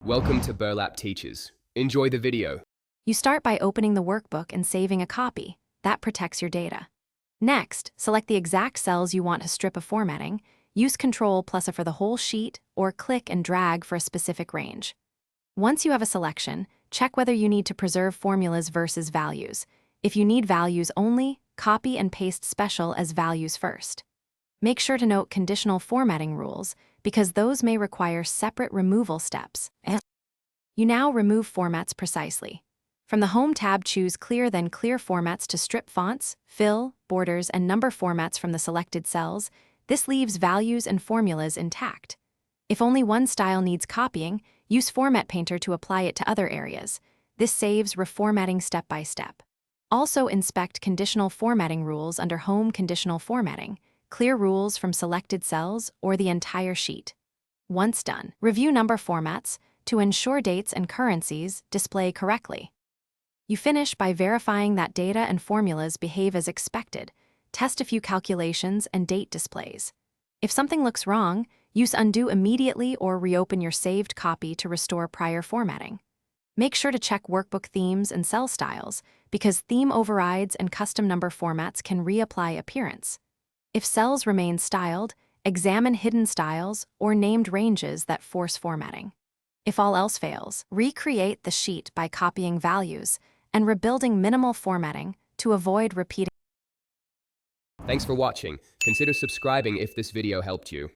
Welcome to Burlap Teachers. Enjoy the video. You start by opening the workbook and saving a copy. That protects your data. Next, select the exact cells you want to strip of formatting, use Ctrl+A for the whole sheet, or click and drag for a specific range. Once you have a selection, check whether you need to preserve formulas versus values. If you need values only, copy and paste special as values first. Make sure to note conditional formatting rules, because those may require separate removal steps. You now remove formats precisely. From the Home tab, choose Clear, then Clear Formats to strip fonts, fill, borders, and number formats from the selected cells. This leaves values and formulas intact. If only one style needs copying, use Format Painter to apply it to other areas. This saves reformatting step by step. Also inspect conditional formatting rules under Home Conditional Formatting. Clear rules from selected cells or the entire sheet. Once done, review number formats to ensure dates and currencies display correctly. You finish by verifying that data and formulas behave as expected. Test a few calculations and date displays. If something looks wrong, use Undo immediately or reopen your saved copy to restore prior formatting. Make sure to check workbook themes and cell styles, because theme overrides and custom number formats can reapply appearance. If cells remain styled, examine hidden styles or named ranges that force formatting. If all else fails, recreate the sheet by copying values and rebuilding minimal formatting to avoid repeating. Thanks for watching. Consider subscribing if this video helped you.